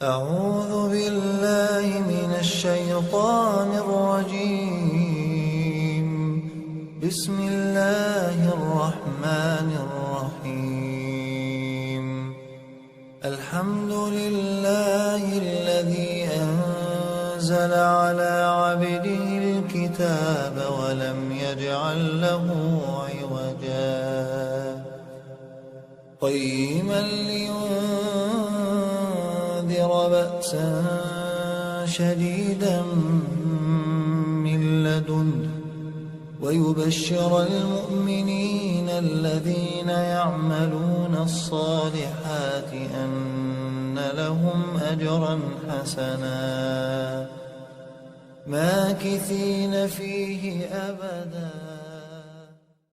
أعوذ بالله من الشيطان الرجيم. بسم الله الرحمن الرحيم. الحمد لله الذي أنزل على عبده الكتاب ولم يجعل له عوجا قيما لينذر بأسا شديدا من لدنه ويبشر المؤمنين الذين يعملون الصالحات أن لهم أجرا حسنا ماكثين فيه أبدا.